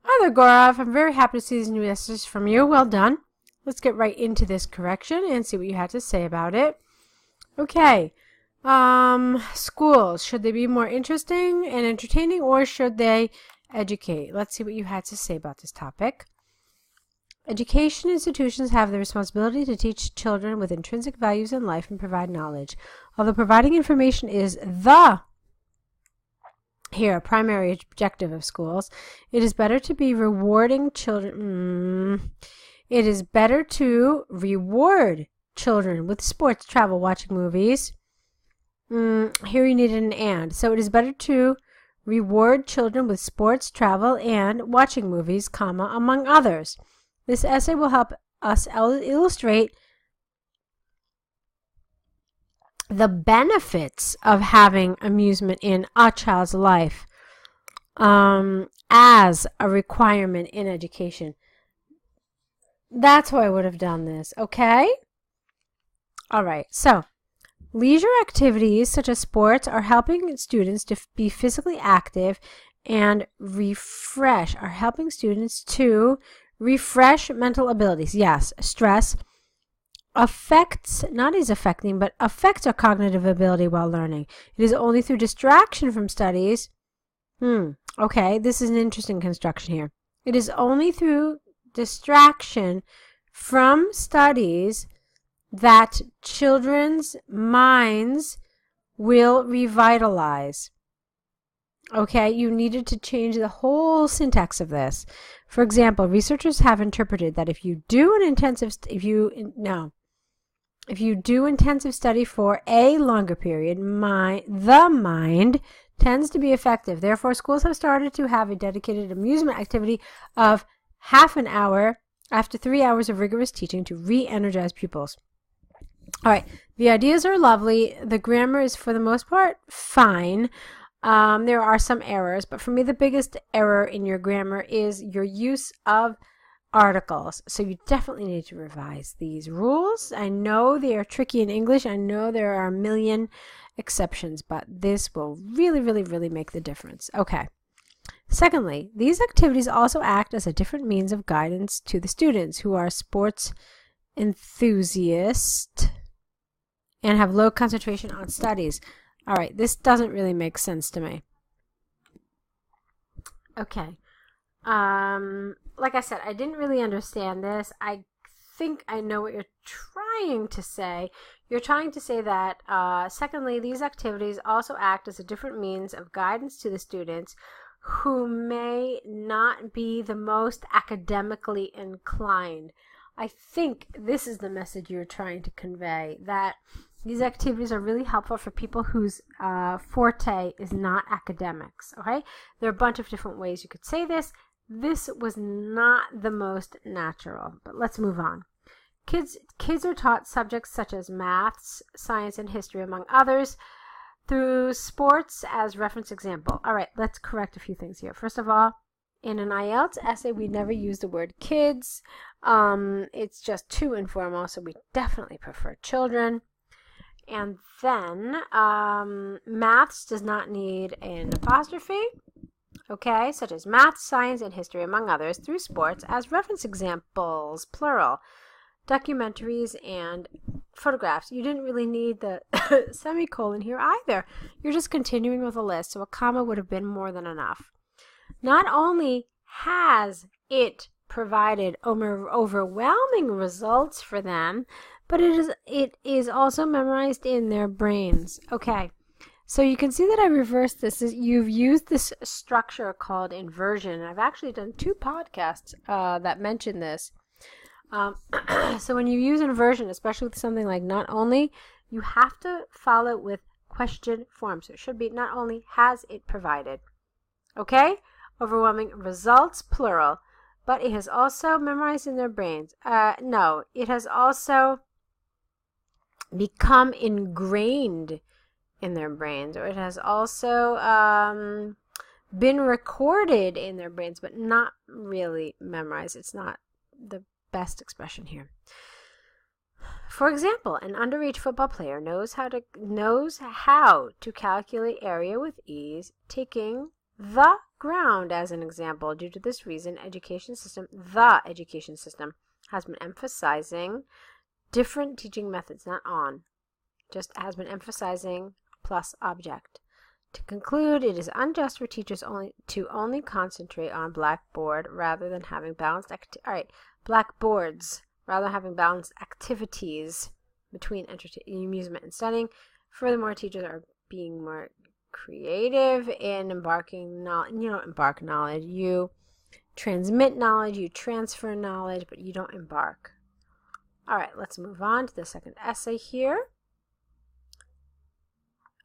Hi there, Guarav. I'm very happy to see these new essays from you. Well done. Let's get right into this correction and see what you had to say about it. Okay. Schools. Should they be more interesting and entertaining, or should they educate? Let's see what you had to say about this topic. Education institutions have the responsibility to teach children with intrinsic values in life and provide knowledge. Although providing information is the primary objective of schools, it is better to be rewarding children. It is better to reward children with sports, travel, watching movies. Here you need an and. So it is better to reward children with sports, travel, and watching movies, among others. This essay will help us illustrate the benefits of having amusement in a child's life as a requirement in education. That's why I would have done this, okay? All right, so leisure activities such as sports are helping students to be physically active and refresh mental abilities. Yes, stress affects our cognitive ability while learning. It is only through distraction from studies. Okay, this is an interesting construction here. It is only through distraction from studies that children's minds will revitalize. Okay, you needed to change the whole syntax of this. For example, researchers have interpreted that if you do intensive study for a longer period, the mind tends to be effective. Therefore, schools have started to have a dedicated amusement activity of half an hour after 3 hours of rigorous teaching to re-energize pupils. All right, the ideas are lovely. The grammar is, for the most part, fine. There are some errors, but for me, the biggest error in your grammar is your use of articles. So you definitely need to revise these rules. I know they are tricky in English. I know there are a million exceptions, but this will really, really, really make the difference. Okay. Secondly, these activities also act as a different means of guidance to the students who are sports enthusiasts and have low concentration on studies. All right, this doesn't really make sense to me. Okay. Like I said, I didn't really understand this. I think I know what you're trying to say. You're trying to say that, secondly, these activities also act as a different means of guidance to the students who may not be the most academically inclined. I think this is the message you're trying to convey, that these activities are really helpful for people whose forte is not academics, okay? There are a bunch of different ways you could say this. This was not the most natural, but let's move on. Kids are taught subjects such as maths, science, and history, among others, through sports as reference example. All right, let's correct a few things here. First of all, in an IELTS essay, we never use the word kids. It's just too informal, so we definitely prefer children. And then maths does not need an apostrophe, okay, such as math, science, and history, among others, through sports as reference examples, plural. Documentaries and photographs. You didn't really need the semicolon here either. You're just continuing with a list, so a comma would have been more than enough. Not only has it provided overwhelming results for them, but it is also memorized in their brains. Okay, so you can see that I reversed this. You've used this structure called inversion. I've actually done 2 podcasts that mention this. So when you use inversion, especially with something like not only, you have to follow it with question form. So it should be not only has it provided. Okay? Overwhelming results, plural. But it has also memorized in their brains. No, it has also become ingrained in their brains, or it has also been recorded in their brains, but not really memorized. It's not the best expression here. For example, an underage football player knows how to calculate area with ease, taking the ground as an example. Due to this reason, the education system has been emphasizing different teaching methods, not on, just has been emphasizing plus object. To conclude, it is unjust for teachers to only concentrate on blackboards rather than having balanced activities between amusement and studying. Furthermore, teachers are being more creative in embarking knowledge. You don't embark knowledge. You transmit knowledge. You transfer knowledge, but you don't embark. All right, let's move on to the second essay here.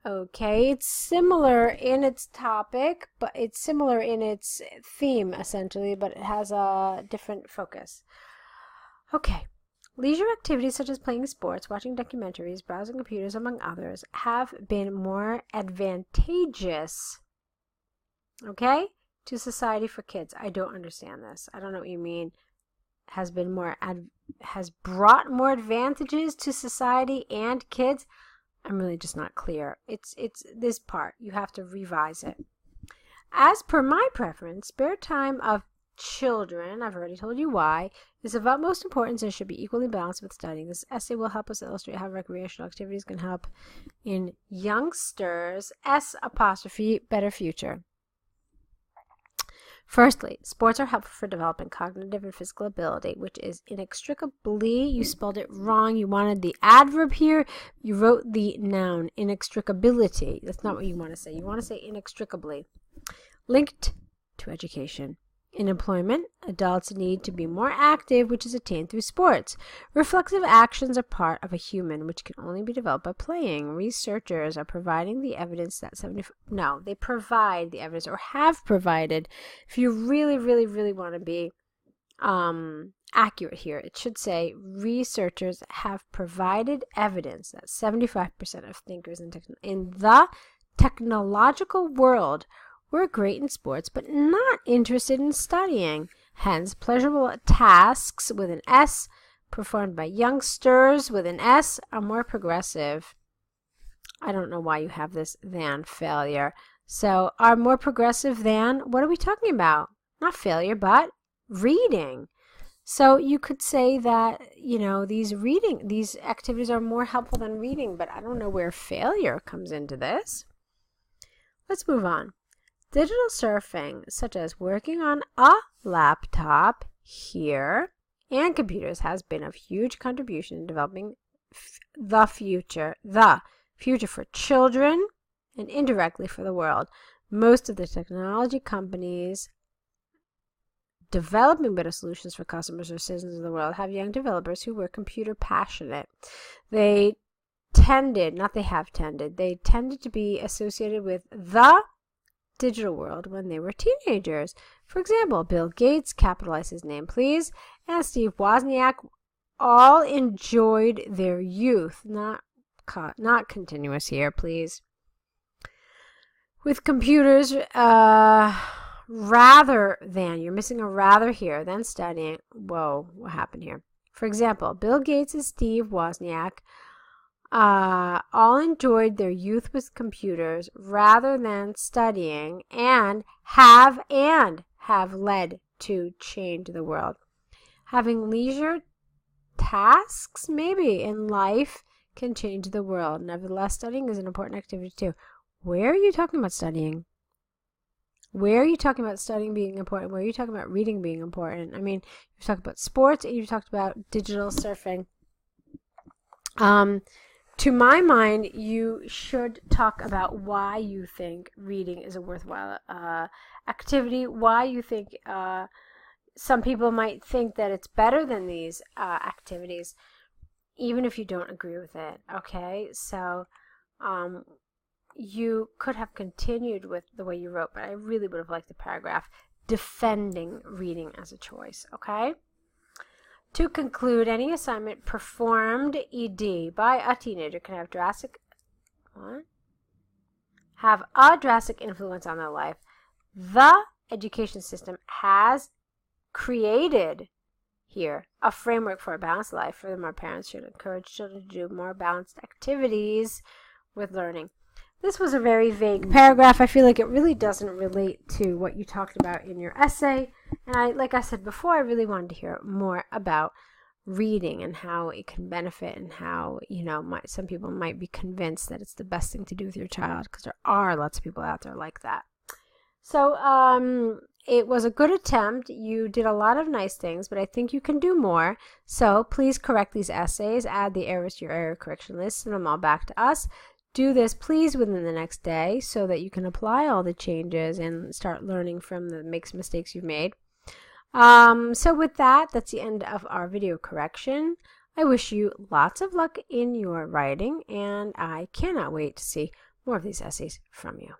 Okay, it's similar in its topic, but it's similar in its theme, essentially, but it has a different focus. Okay, leisure activities such as playing sports, watching documentaries, browsing computers, among others, have been more advantageous, okay, to society for kids. I don't understand this. I don't know what you mean. Has brought more advantages to society and kids. I'm really just not clear. It's this part. You have to revise it. As per my preference, spare time of children, I've already told you why, is of utmost importance and should be equally balanced with studying. This essay will help us illustrate how recreational activities can help in youngsters' better future. Firstly, sports are helpful for developing cognitive and physical ability, which is inextricably, you spelled it wrong, you wanted the adverb here, you wrote the noun, inextricability. That's not what you want to say. You want to say inextricably. Linked to education. In employment, adults need to be more active, which is attained through sports. Reflexive actions are part of a human, which can only be developed by playing. Researchers are providing the evidence that they provide the evidence or have provided. If you really, really, really want to be accurate here, it should say researchers have provided evidence that 75% of thinkers in the technological world were great in sports, but not interested in studying. Hence, pleasurable tasks with an S performed by youngsters with an S are more progressive. I don't know why you have this than failure. So, are more progressive than, what are we talking about? Not failure, but reading. So, you could say that, these activities are more helpful than reading, but I don't know where failure comes into this. Let's move on. Digital surfing, such as working on a laptop here and computers, has been of huge contribution in developing the future for children and indirectly for the world. Most of the technology companies developing better solutions for customers or citizens of the world have young developers who were computer passionate. They tended to be associated with the digital world when they were teenagers. For example, Bill Gates, capitalize his name please, and Steve Wozniak all enjoyed their youth, not continuous here please, with computers rather than, you're missing a rather here, than studying. Whoa, what happened here? For example, Bill Gates and Steve Wozniak all enjoyed their youth with computers rather than studying and have led to change the world. Having leisure tasks maybe in life can change the world. Nevertheless, studying is an important activity too. Where are you talking about studying? Where are you talking about studying being important? Where are you talking about reading being important? I mean, you've talked about sports and you've talked about digital surfing. To my mind, you should talk about why you think reading is a worthwhile activity, why you think some people might think that it's better than these activities, even if you don't agree with it, okay? So you could have continued with the way you wrote, but I really would have liked the paragraph defending reading as a choice, okay? To conclude, any assignment performed ED by a teenager can have a drastic influence on their life. The education system has created here a framework for a balanced life. Furthermore, parents should encourage children to do more balanced activities with learning. This was a very vague paragraph. I feel like it really doesn't relate to what you talked about in your essay. And like I said before, I really wanted to hear more about reading and how it can benefit, and how, you know, some people might be convinced that it's the best thing to do with your child, because there are lots of people out there like that. So it was a good attempt. You did a lot of nice things, but I think you can do more. So please correct these essays, add the errors to your error correction list, send them all back to us. Do this, please, within the next day so that you can apply all the changes and start learning from the mistakes you've made. So with that, that's the end of our video correction. I wish you lots of luck in your writing, and I cannot wait to see more of these essays from you.